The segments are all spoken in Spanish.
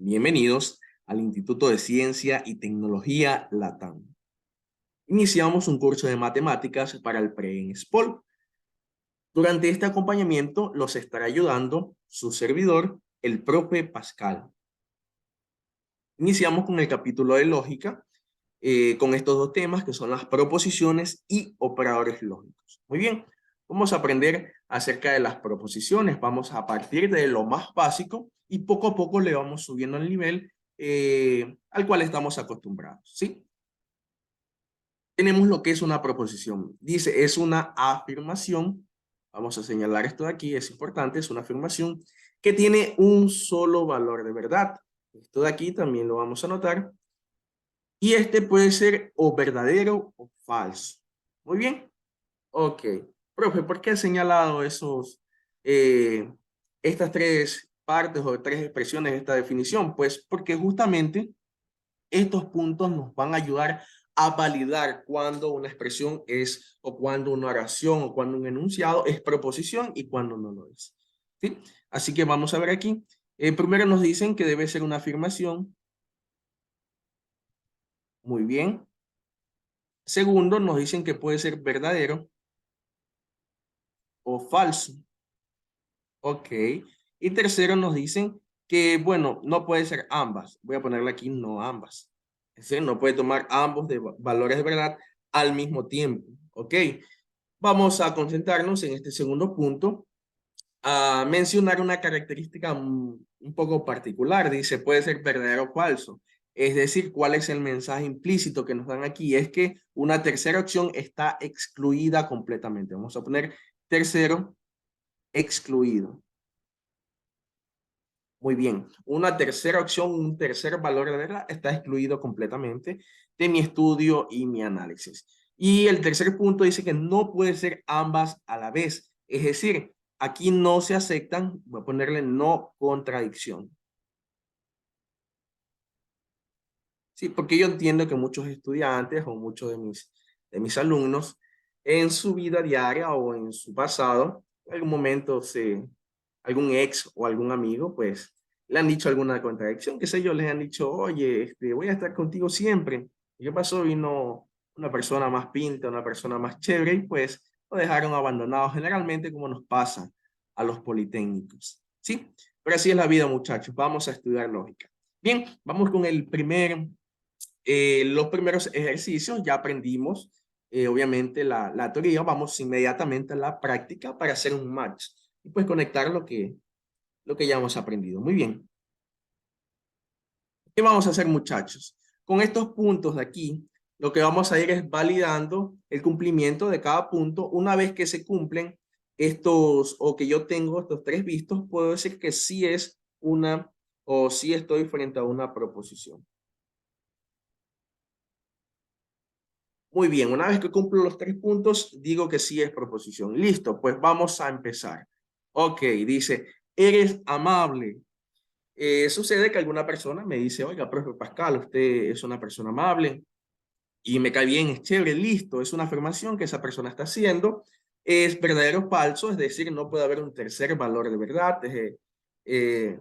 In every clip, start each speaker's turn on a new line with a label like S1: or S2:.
S1: Bienvenidos al Instituto de Ciencia y Tecnología LATAM. Iniciamos un curso de matemáticas para el pre-ENSPOL. Durante este acompañamiento los estará ayudando su servidor, el profe Pascal. Iniciamos con el capítulo de lógica, con estos dos temas que son las proposiciones y operadores lógicos. Muy bien, vamos a aprender acerca de las proposiciones. Vamos a partir de lo más básico y poco a poco le vamos subiendo el nivel al cual estamos acostumbrados, ¿sí? Tenemos lo que es una proposición. Dice, es una afirmación. Vamos a señalar esto de aquí, es importante, es una afirmación que tiene un solo valor de verdad. Esto de aquí también lo vamos a anotar. Y este puede ser o verdadero o falso. Muy bien. Ok. Profe, ¿por qué ha señalado estas tres partes o tres expresiones de esta definición? Pues porque justamente estos puntos nos van a ayudar a validar cuando una expresión es, o cuando una oración, o cuando un enunciado es proposición y cuando no lo es. ¿Sí? Así que vamos a ver aquí. Primero nos dicen que debe ser una afirmación. Muy bien. Segundo, nos dicen que puede ser verdadero o falso. Ok. Y tercero, nos dicen que, bueno, no puede ser ambas. Voy a ponerle aquí no ambas. Es decir, no puede tomar ambos de valores de verdad al mismo tiempo. Ok. Vamos a concentrarnos en este segundo punto a mencionar una característica un poco particular. Dice, puede ser verdadero o falso. Es decir, ¿cuál es el mensaje implícito que nos dan aquí? Es que una tercera opción está excluida completamente. Vamos a poner tercero excluido. Muy bien. Una tercera opción, un tercer valor de verdad está excluido completamente de mi estudio y mi análisis. Y el tercer punto dice que no puede ser ambas a la vez. Es decir, aquí no se aceptan, voy a ponerle no contradicción. Sí, porque yo entiendo que muchos estudiantes o muchos de mis alumnos en su vida diaria o en su pasado, en algún momento algún ex o algún amigo, pues le han dicho alguna contradicción, qué sé yo, les han dicho, oye, voy a estar contigo siempre. ¿Y qué pasó? Vino una persona más pinta, una persona más chévere y pues lo dejaron abandonado, generalmente como nos pasa a los politécnicos. ¿Sí? Pero así es la vida, muchachos. Vamos a estudiar lógica. Bien, vamos con los primeros ejercicios. Ya aprendimos, obviamente, la teoría. Vamos inmediatamente a la práctica para hacer un match y pues conectar lo que ya hemos aprendido. Muy bien. ¿Qué vamos a hacer, muchachos? Con estos puntos de aquí, lo que vamos a ir es validando el cumplimiento de cada punto. Una vez que se cumplen estos, o que yo tengo estos tres vistos, puedo decir que sí es una, o sí estoy frente a una proposición. Muy bien, una vez que cumplo los tres puntos, digo que sí es proposición. Listo, pues vamos a empezar. Ok, dice, eres amable. Sucede que alguna persona me dice, oiga, profe Pascal, usted es una persona amable y me cae bien, es chévere, listo. Es una afirmación que esa persona está haciendo. Es verdadero o falso, es decir, no puede haber un tercer valor de verdad. Eh,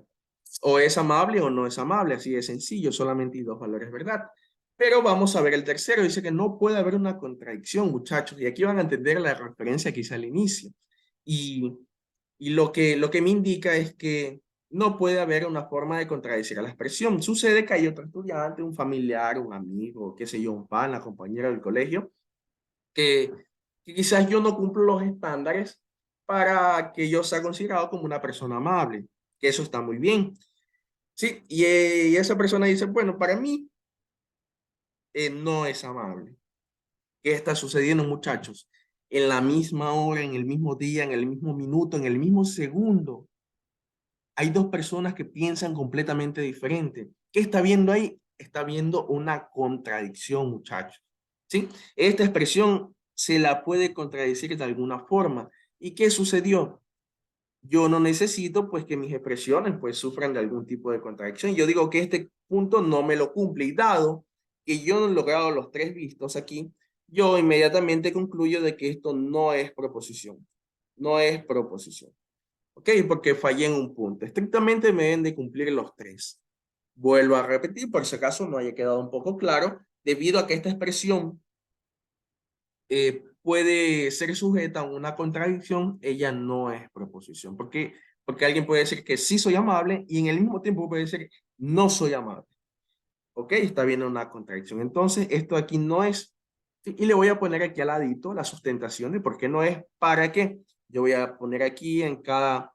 S1: o es amable o no es amable, así de sencillo, solamente hay dos valores de verdad. Pero vamos a ver el tercero, dice que no puede haber una contradicción, muchachos, y aquí van a entender la referencia que hice al inicio. Y, y lo que me indica es que no puede haber una forma de contradecir a la expresión. Sucede que hay otro estudiante, un familiar, un amigo, qué sé yo, un pana, compañero del colegio, que, que quizás yo no cumplo los estándares para que yo sea considerado como una persona amable, que eso está muy bien. Sí, y esa persona dice, bueno, para mí no es amable. ¿Qué está sucediendo, muchachos? En la misma hora, en el mismo día, en el mismo minuto, en el mismo segundo, hay dos personas que piensan completamente diferente. ¿Qué está viendo ahí? Está viendo una contradicción, muchachos. ¿Sí? Esta expresión se la puede contradecir de alguna forma. ¿Y qué sucedió? Yo no necesito pues que mis expresiones pues sufran de algún tipo de contradicción. Yo digo que este punto no me lo cumple y dado que yo no he logrado los tres vistos aquí, yo inmediatamente concluyo de que esto no es proposición. No es proposición. ¿Ok? Porque fallé en un punto. Estrictamente me deben de cumplir los tres. Vuelvo a repetir, por si acaso no haya quedado un poco claro, debido a que esta expresión puede ser sujeta a una contradicción, ella no es proposición. ¿Por qué? Porque alguien puede decir que sí soy amable y en el mismo tiempo puede decir no soy amable. ¿Ok? Está viendo una contradicción. Entonces, esto aquí no es. Sí, y le voy a poner aquí al ladito la sustentación de por qué no es. ¿Para qué? Yo voy a poner aquí en cada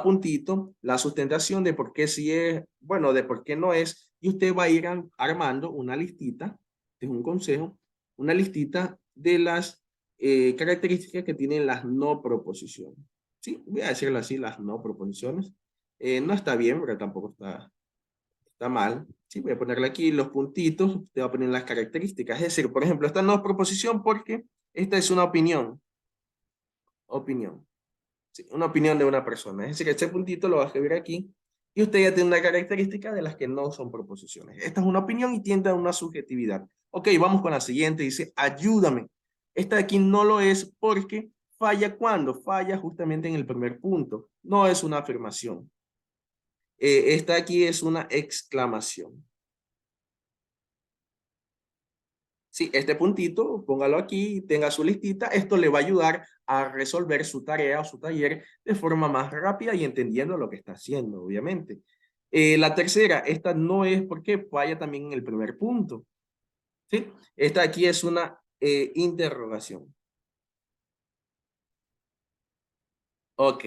S1: puntito la sustentación de por qué sí es, bueno, de por qué no es. Y usted va a ir armando una listita, este es un consejo, una listita de las características que tienen las no proposiciones. Sí, voy a decirlo así, las no proposiciones. No está bien, pero tampoco está mal. Sí, voy a ponerle aquí los puntitos, te voy a poner las características. Es decir, por ejemplo, esta no es proposición porque esta es una opinión. Opinión. Sí, una opinión de una persona. Es decir, este puntito lo vas a escribir aquí y usted ya tiene una característica de las que no son proposiciones. Esta es una opinión y tiende a una subjetividad. Ok, vamos con la siguiente. Dice, ayúdame. Esta de aquí no lo es porque falla cuando falla justamente en el primer punto. No es una afirmación. Esta aquí es una exclamación. Sí, este puntito, póngalo aquí, tenga su listita. Esto le va a ayudar a resolver su tarea o su taller de forma más rápida y entendiendo lo que está haciendo, obviamente. La tercera, esta no es porque falla también en el primer punto. ¿Sí? Esta aquí es una interrogación. Ok,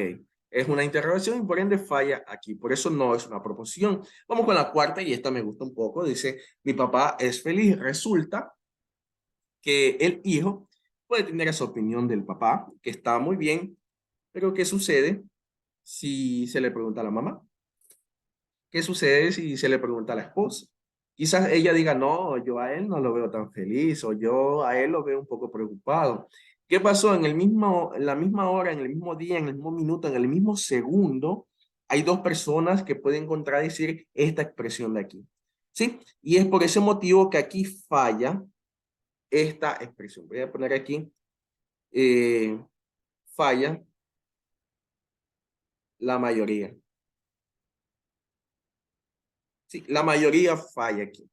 S1: es una interrogación y por ende falla aquí. Por eso no es una proposición. Vamos con la cuarta y esta me gusta un poco. Dice, mi papá es feliz. Resulta que el hijo puede tener esa opinión del papá, que está muy bien, pero ¿qué sucede si se le pregunta a la mamá? ¿Qué sucede si se le pregunta a la esposa? Quizás ella diga, no, yo a él no lo veo tan feliz o yo a él lo veo un poco preocupado. ¿Qué pasó? En la misma hora, en el mismo día, en el mismo minuto, en el mismo segundo, hay dos personas que pueden contradecir esta expresión de aquí. ¿Sí? Y es por ese motivo que aquí falla esta expresión. Voy a poner aquí eh, falla la mayoría. Sí, la mayoría falla aquí,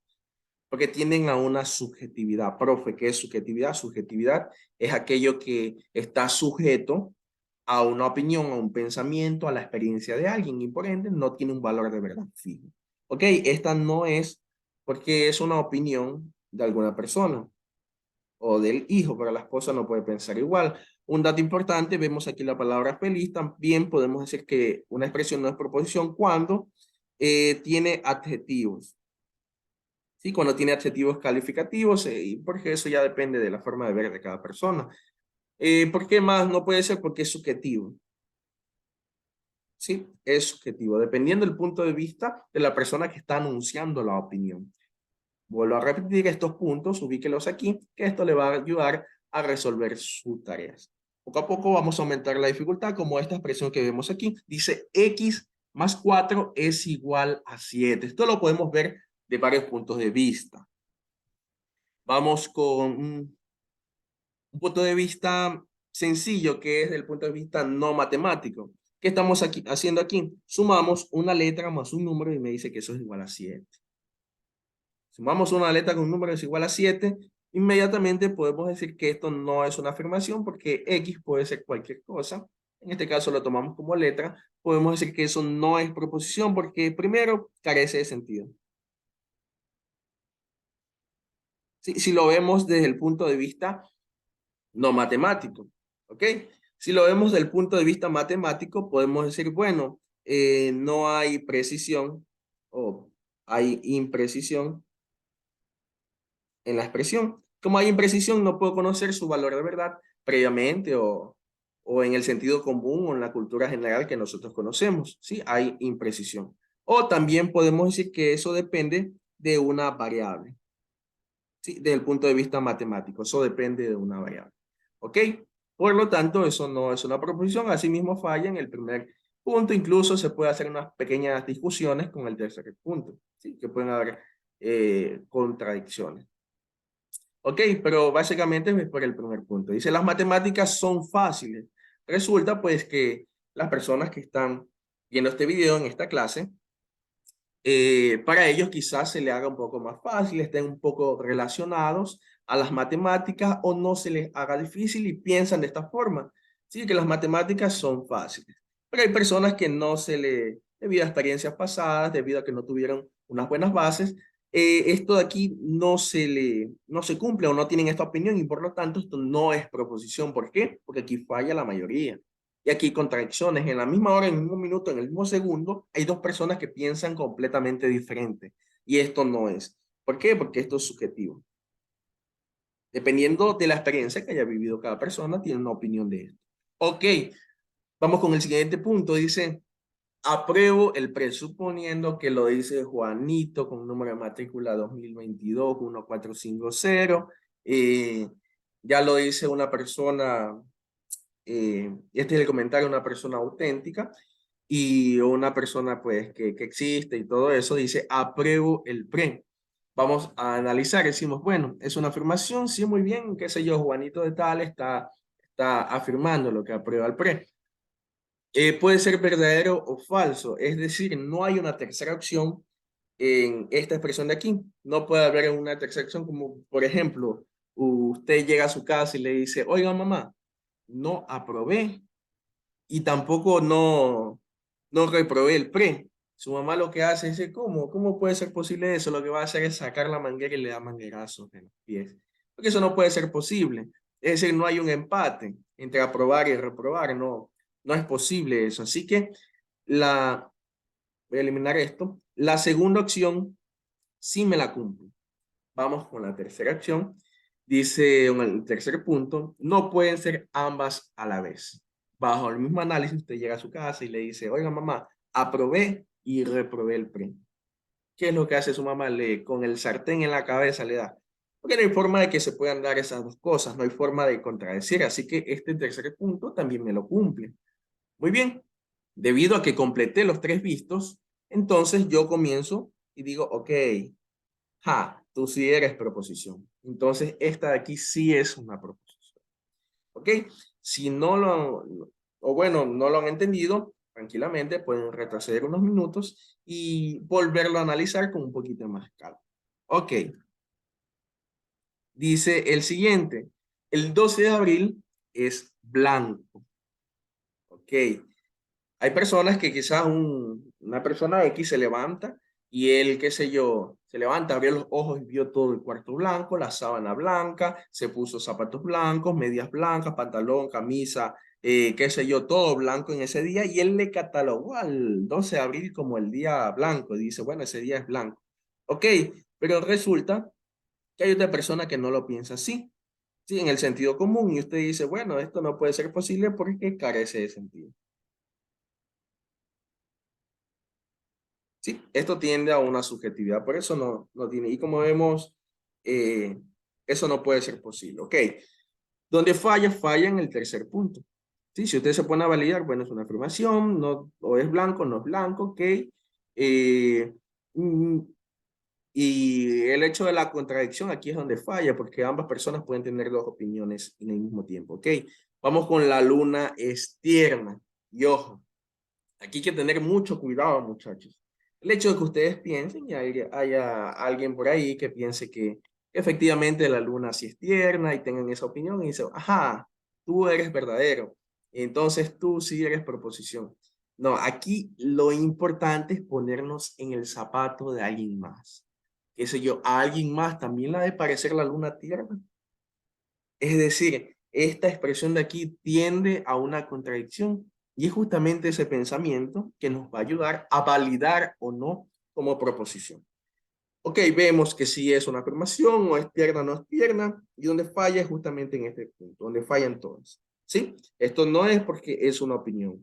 S1: porque tienden a una subjetividad. Profe, ¿qué es subjetividad? Subjetividad es aquello que está sujeto a una opinión, a un pensamiento, a la experiencia de alguien y por ende no tiene un valor de verdad fijo. Ok, esta no es porque es una opinión de alguna persona o del hijo, pero la esposa no puede pensar igual. Un dato importante, vemos aquí la palabra feliz, también podemos decir que una expresión no es proposición cuando tiene adjetivos. ¿Sí? Cuando tiene adjetivos calificativos, porque eso ya depende de la forma de ver de cada persona. ¿Por qué más no puede ser? Porque es subjetivo. Sí, es subjetivo, dependiendo del punto de vista de la persona que está anunciando la opinión. Vuelvo a repetir estos puntos, ubíquelos aquí, que esto le va a ayudar a resolver sus tareas. Poco a poco vamos a aumentar la dificultad, como esta expresión que vemos aquí. Dice x más 4 es igual a 7. Esto lo podemos ver de varios puntos de vista. Vamos con un punto de vista sencillo, que es el punto de vista no matemático. ¿Qué estamos aquí, haciendo aquí? Sumamos una letra más un número y me dice que eso es igual a 7. Sumamos una letra con un número es igual a 7, inmediatamente podemos decir que esto no es una afirmación porque X puede ser cualquier cosa. En este caso lo tomamos como letra. Podemos decir que eso no es proposición porque primero carece de sentido. Si lo vemos desde el punto de vista no matemático, ¿ok? Si lo vemos desde el punto de vista matemático, podemos decir, bueno, no hay precisión o hay imprecisión en la expresión. Como hay imprecisión, no puedo conocer su valor de verdad previamente o en el sentido común o en la cultura general que nosotros conocemos. ¿Sí? Hay imprecisión. O también podemos decir que eso depende de una variable. ¿Sí? Desde el punto de vista matemático, eso depende de una variable. ¿Ok? Por lo tanto, eso no es una proposición, asimismo falla en el primer punto, incluso se puede hacer unas pequeñas discusiones con el tercer punto, ¿sí? Que pueden haber contradicciones. Ok, pero básicamente es por el primer punto. Dice, las matemáticas son fáciles. Resulta pues que las personas que están viendo este video en esta clase para ellos quizás se le haga un poco más fácil, estén un poco relacionados a las matemáticas o no se les haga difícil y piensan de esta forma. Sí, que las matemáticas son fáciles. Pero hay personas que no se le, debido a experiencias pasadas, debido a que no tuvieron unas buenas bases, esto de aquí no se cumple o no tienen esta opinión y por lo tanto esto no es proposición. ¿Por qué? Porque aquí falla la mayoría. Y aquí hay contradicciones. En la misma hora, en el mismo minuto, en el mismo segundo, hay dos personas que piensan completamente diferente. Y esto no es. ¿Por qué? Porque esto es subjetivo. Dependiendo de la experiencia que haya vivido cada persona, tiene una opinión de esto. Ok, vamos con el siguiente punto. Dice, apruebo el presuponiendo que lo dice Juanito con número de matrícula 2022-1450. Ya lo dice una persona, este es el comentario de una persona auténtica y una persona pues que existe y todo eso, dice, apruebo el pre. Vamos a analizar, decimos, bueno, es una afirmación, sí, muy bien, qué sé yo, Juanito de tal está afirmando lo que aprueba el pre. Puede ser verdadero o falso, es decir, no hay una tercera opción en esta expresión de aquí. No puede haber una tercera opción como, por ejemplo, usted llega a su casa y le dice, oiga mamá, no aprobé y tampoco no reprobé el pre. Su mamá lo que hace es decir, ¿cómo puede ser posible eso? Lo que va a hacer es sacar la manguera y le da manguerazos en los pies. Porque eso no puede ser posible. Es decir, no hay un empate entre aprobar y reprobar, no es posible eso. Así que voy a eliminar esto. La segunda opción sí me la cumple. Vamos con la tercera opción. Dice en el tercer punto, no pueden ser ambas a la vez. Bajo el mismo análisis, usted llega a su casa y le dice, oiga mamá, aprobé y reprobé el pre. ¿Qué es lo que hace su mamá? Con el sartén en la cabeza le da. Porque no hay forma de que se puedan dar esas dos cosas, no hay forma de contradecir. Así que este tercer punto también me lo cumple. Muy bien. Debido a que completé los tres vistos, entonces yo comienzo y digo, ok, tú sí eres proposición. Entonces, esta de aquí sí es una proposición. ¿Ok? Si no o bueno, no lo han entendido, tranquilamente pueden retroceder unos minutos y volverlo a analizar con un poquito más calma. Ok. Dice el siguiente. El 12 de abril es blanco. Ok. Hay personas que quizás una persona X se levanta y él, qué sé yo, se levanta, abrió los ojos y vio todo el cuarto blanco, la sábana blanca, se puso zapatos blancos, medias blancas, pantalón, camisa, qué sé yo, todo blanco en ese día y él le catalogó al 12 de abril como el día blanco y dice, bueno, ese día es blanco. Ok, pero resulta que hay otra persona que no lo piensa así, sí, en el sentido común y usted dice, bueno, esto no puede ser posible porque carece de sentido. Sí, esto tiende a una subjetividad, por eso no tiene, y como vemos, eh, eso no puede ser posible, ¿ok? Donde falla en el tercer punto. Sí, si usted se pone a validar, bueno, es una afirmación, no, o es blanco, no es blanco, ¿ok? Eh, mm, y el hecho de la contradicción aquí es donde falla, porque ambas personas pueden tener dos opiniones en el mismo tiempo, ¿ok? Vamos con la luna es tierna, y ojo, aquí hay que tener mucho cuidado, muchachos. El hecho de que ustedes piensen y haya alguien por ahí que piense que efectivamente la luna sí es tierna y tengan esa opinión y dicen, ajá, tú eres verdadero, entonces tú sí eres proposición. No, aquí lo importante es ponernos en el zapato de alguien más. Qué sé yo, a alguien más también le ha de parecer la luna tierna. Es decir, esta expresión de aquí tiende a una contradicción y es justamente ese pensamiento que nos va a ayudar a validar o no como proposición. Ok, vemos que sí es una afirmación o es tierna o no es tierna y donde falla es justamente en este punto, donde fallan todas. ¿Sí? Esto no es porque es una opinión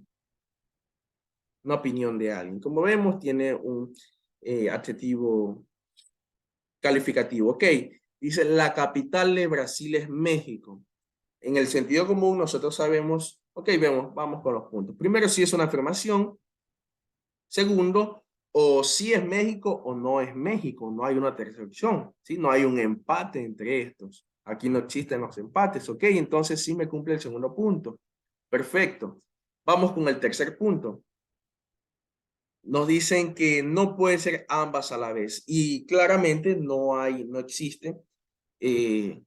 S1: de alguien. Como vemos, tiene un adjetivo calificativo. Ok, dice la capital de Brasil es México. En el sentido común, nosotros sabemos, ok, vamos con los puntos. Primero, si es una afirmación. Segundo, o si es México o no es México. No hay una tercera opción, ¿sí? No hay un empate entre estos. Aquí no existen los empates, ok. Entonces sí me cumple el segundo punto. Perfecto. Vamos con el tercer punto. nos dicen que no puede ser ambas a la vez. Y claramente eh,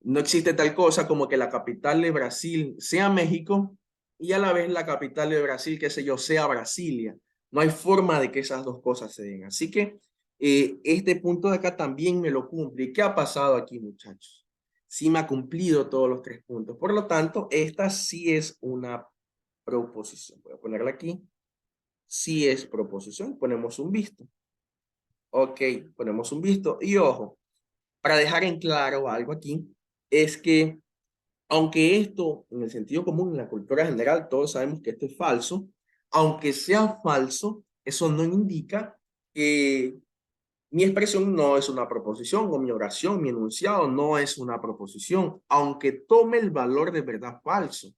S1: no existe tal cosa como que la capital de Brasil sea México y a la vez la capital de Brasil, qué sé yo, sea Brasilia. No hay forma de que esas dos cosas se den. Así que este punto de acá también me lo cumple. ¿Y qué ha pasado aquí, muchachos? Sí me ha cumplido todos los 3 puntos. Por lo tanto, esta sí es una proposición. Voy a ponerla aquí. Sí es proposición. Ponemos un visto. Ok, ponemos un visto. Y ojo, para dejar en claro algo aquí, es que aunque esto, en el sentido común, en la cultura general, todos sabemos que esto es falso, aunque sea falso, eso no indica que mi expresión no es una proposición, o mi oración, mi enunciado no es una proposición, aunque tome el valor de verdad falso.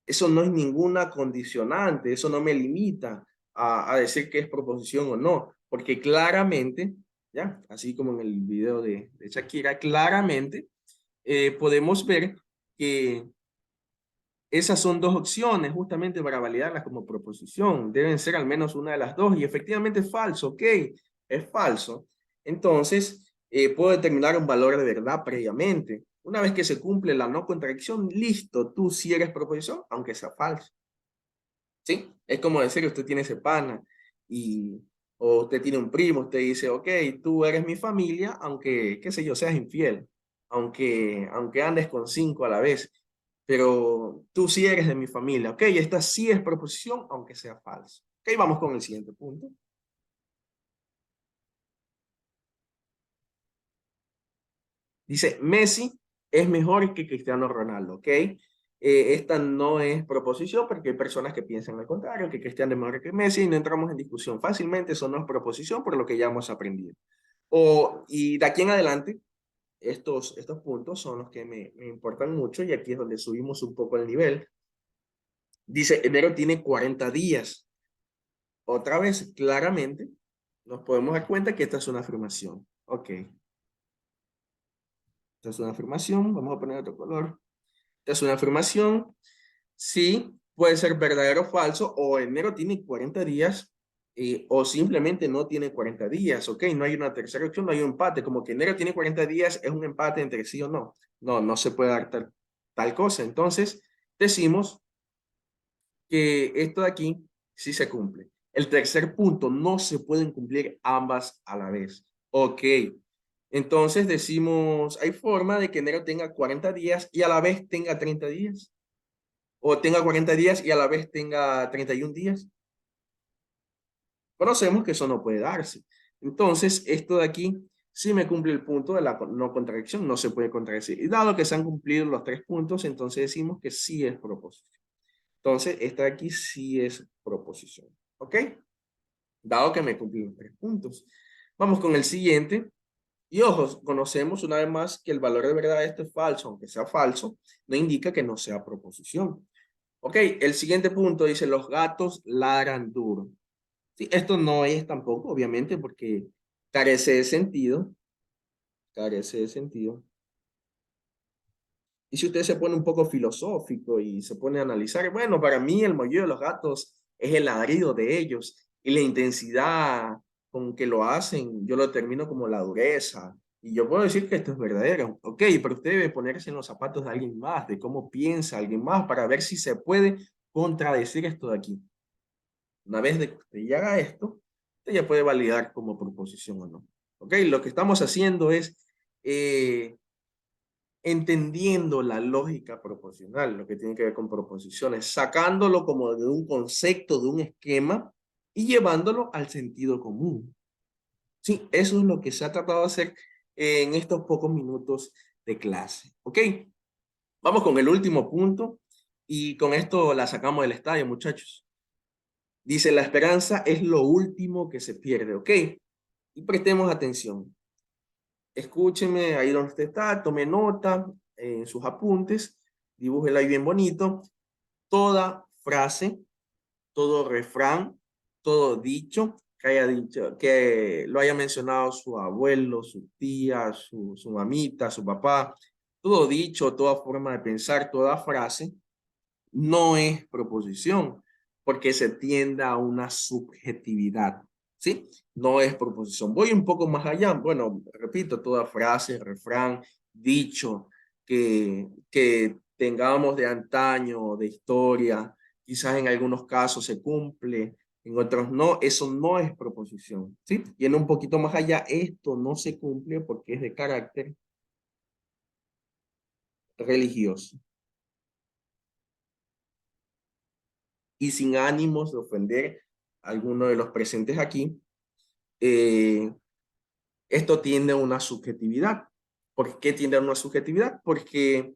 S1: Eso no es ninguna condicionante, eso no me limita a decir que es proposición o no, porque claramente, ya, así como en el video de Shakira, claramente podemos ver que esas son dos opciones justamente para validarlas como proposición. Deben ser al menos una de las dos y efectivamente es falso, ok, es falso. Entonces, puedo determinar un valor de verdad previamente. Una vez que se cumple la no contradicción, listo, tú sí eres proposición, aunque sea falso. ¿Sí? Es como decir que usted tiene ese pana y, o usted tiene un primo, usted dice, ok, tú eres mi familia, aunque, qué sé yo, seas infiel, aunque andes con 5 a la vez, pero tú sí eres de mi familia, ok, esta sí es proposición, aunque sea falso. Ok, vamos con el siguiente punto. Dice, Messi es mejor que Cristiano Ronaldo, ¿ok? Esta no es proposición porque hay personas que piensan al contrario, que Cristiano es mejor que Messi y no entramos en discusión fácilmente, eso no es proposición por lo que ya hemos aprendido. Y de aquí en adelante, estos puntos son los que me importan mucho y aquí es donde subimos un poco el nivel. Dice, enero tiene 40 días. Otra vez, claramente, nos podemos dar cuenta que esta es una afirmación. Ok, esta es una afirmación, vamos a poner otro color. Esta es una afirmación. Sí, puede ser verdadero o falso, o enero tiene 40 días, o simplemente no tiene 40 días, ¿ok? No hay una tercera opción, no hay un empate, como que enero tiene 40 días, es un empate entre sí o no. No, no se puede dar tal cosa. Entonces, decimos que esto de aquí sí se cumple. El tercer punto, no se pueden cumplir ambas a la vez. Ok, entonces decimos, hay forma de que enero tenga 40 días y a la vez tenga 30 días o tenga 40 días y a la vez tenga 31 días. Conocemos que eso no puede darse. Entonces, esto de aquí sí me cumple el punto de la no contradicción, no se puede contradecir. Y dado que se han cumplido los 3 puntos, entonces decimos que sí es proposición. Entonces, esta de aquí sí es proposición. ¿Ok? Dado que me cumplí los 3 puntos. Vamos con el siguiente. Y ojo, conocemos una vez más que el valor de verdad de esto es falso, aunque sea falso, no indica que no sea proposición. Ok, el siguiente punto dice, los gatos ladran duro. Sí, esto no es tampoco, obviamente, porque carece de sentido, carece de sentido. Y si usted se pone un poco filosófico y se pone a analizar, bueno, para mí el maullido de los gatos es el ladrido de ellos y la intensidad con que lo hacen, yo lo termino como la dureza. Y yo puedo decir que esto es verdadero, ok, pero usted debe ponerse en los zapatos de alguien más, de cómo piensa alguien más, para ver si se puede contradecir esto de aquí. Una vez de que usted ya haga esto, usted ya puede validar como proposición o no. Ok, lo que estamos haciendo es entendiendo la lógica proposicional, lo que tiene que ver con proposiciones, sacándolo como de un concepto, de un esquema y llevándolo al sentido común. Sí, eso es lo que se ha tratado de hacer en estos pocos minutos de clase. ¿Ok? Vamos con el último punto y con esto la sacamos del estadio, muchachos. Dice, la esperanza es lo último que se pierde, ¿ok? Y prestemos atención. Escúcheme ahí donde usted está, tome nota en sus apuntes, dibújela ahí bien bonito. Toda frase, todo refrán, todo dicho que haya dicho, que lo haya mencionado su abuelo, su tía, su mamita, su papá, todo dicho, toda forma de pensar, toda frase, no es proposición. porque se tiende a una subjetividad, ¿sí? No es proposición. Voy un poco más allá. Bueno, repito, toda frase, refrán, dicho que tengamos de antaño, de historia, quizás en algunos casos se cumple, en otros no, eso no es proposición, ¿sí? Y en un poquito más allá, esto no se cumple porque es de carácter religioso. Y sin ánimos de ofender a alguno de los presentes aquí, eh, esto tiende a una subjetividad. ¿Por qué tiende a una subjetividad? Porque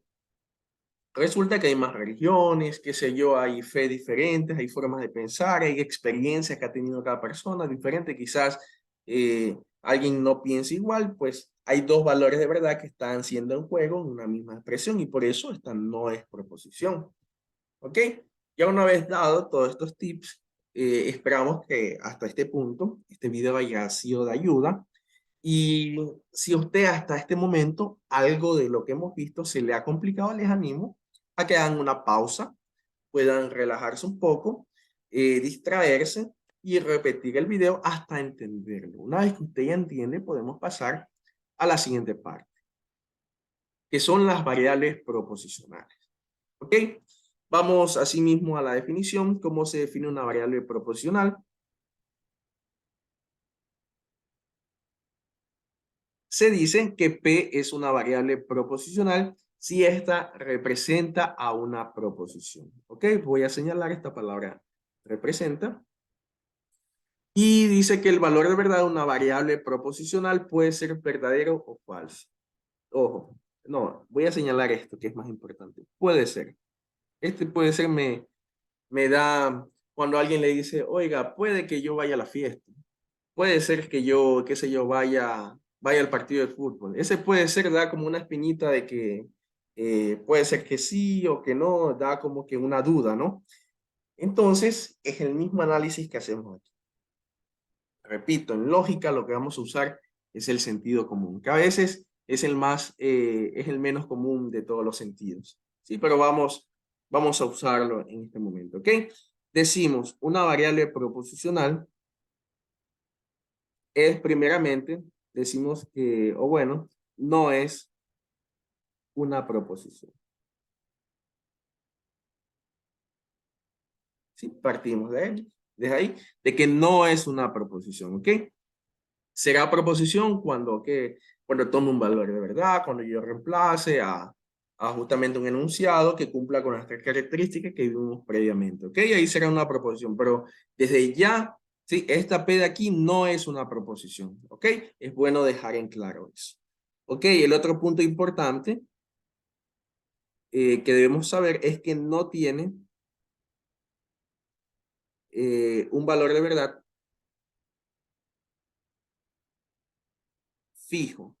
S1: resulta que hay más religiones, qué sé yo, hay fe diferentes, hay formas de pensar, hay experiencias que ha tenido cada persona diferente. Quizás alguien no piensa igual, pues hay dos valores de verdad que están siendo en juego en una misma expresión y por eso esta no es proposición. ¿Ok? Ya una vez dado todos estos tips, esperamos que hasta este punto este video haya sido de ayuda. Y si a usted hasta este momento algo de lo que hemos visto se le ha complicado, les animo a que hagan una pausa, puedan relajarse un poco, distraerse y repetir el video hasta entenderlo. Una vez que usted ya entiende, podemos pasar a la siguiente parte, que son las variables proposicionales. ¿Ok? Vamos asimismo a la definición. ¿Cómo se define una variable proposicional? Se dice que P es una variable proposicional si ésta representa a una proposición. ¿Ok? Voy a señalar esta palabra representa. Y dice que el valor de verdad de una variable proposicional puede ser verdadero o falso. Ojo, no, voy a señalar esto que es más importante. Puede ser. Este puede ser me da cuando alguien le dice, oiga, puede que yo vaya a la fiesta. Puede ser que yo, qué sé yo, vaya al partido de fútbol. Ese puede ser, da como una espinita de que puede ser que sí o que no, da como que una duda, ¿no? Entonces, es el mismo análisis que hacemos aquí. Repito, en lógica lo que vamos a usar es el sentido común, que a veces es es el menos común de todos los sentidos. Sí, pero vamos a usarlo en este momento, ¿ok? Decimos una variable proposicional es primeramente, decimos que, o bueno, no es una proposición. ¿Sí? Partimos de él, de ahí, de que no es una proposición, ¿ok? Será proposición cuando tome un valor de verdad, cuando yo reemplace a justamente un enunciado que cumpla con las tres características que vimos previamente, ¿ok? Ahí será una proposición, pero desde ya, ¿sí? Esta P de aquí no es una proposición, ¿ok? Es bueno dejar en claro eso. Ok, el otro punto importante que debemos saber es que no tiene un valor de verdad fijo.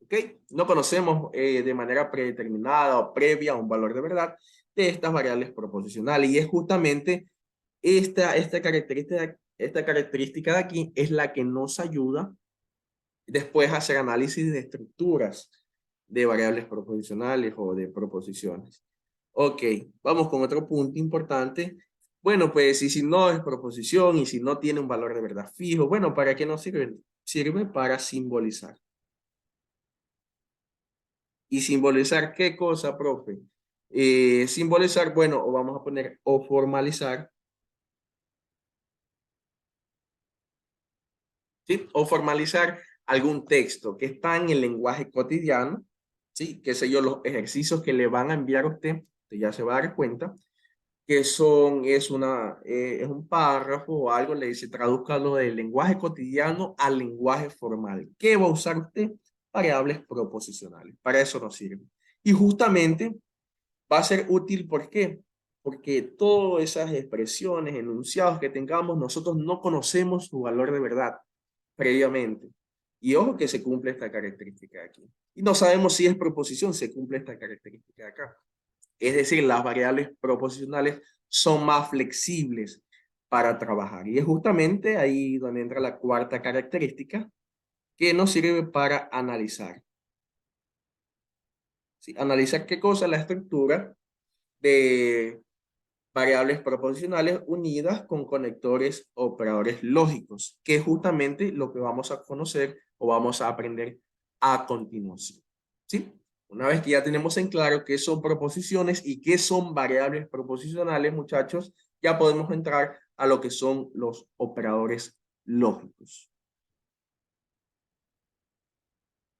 S1: ¿Ok? No conocemos de manera predeterminada o previa un valor de verdad de estas variables proposicionales y es justamente esta característica de aquí es la que nos ayuda después a hacer análisis de estructuras de variables proposicionales o de proposiciones. Ok, vamos con otro punto importante. Bueno, pues y si no es proposición y si no tiene un valor de verdad fijo, bueno, ¿para qué nos sirve? Sirve para simbolizar. ¿Y simbolizar qué cosa, profe? Simbolizar, bueno, o vamos a poner o formalizar, ¿sí? O formalizar algún texto que está en el lenguaje cotidiano, ¿sí? Qué sé yo, los ejercicios que le van a enviar a usted ya se va a dar cuenta, que es un párrafo o algo, le dice, tradúzcalo del lenguaje cotidiano al lenguaje formal. ¿Qué va a usar usted? Variables proposicionales. Para eso nos sirve. Y justamente va a ser útil, ¿por qué? Porque todas esas expresiones, enunciados que tengamos, nosotros no conocemos su valor de verdad previamente. Y ojo que se cumple esta característica de aquí. Y no sabemos si es proposición, se cumple esta característica de acá. Es decir, las variables proposicionales son más flexibles para trabajar. Y es justamente ahí donde entra la cuarta característica que nos sirve para analizar. ¿Sí? Analizar qué cosa, la estructura de variables proposicionales unidas con conectores operadores lógicos, que es justamente lo que vamos a conocer o vamos a aprender a continuación. ¿Sí? Una vez que ya tenemos en claro qué son proposiciones y qué son variables proposicionales, muchachos, ya podemos entrar a lo que son los operadores lógicos.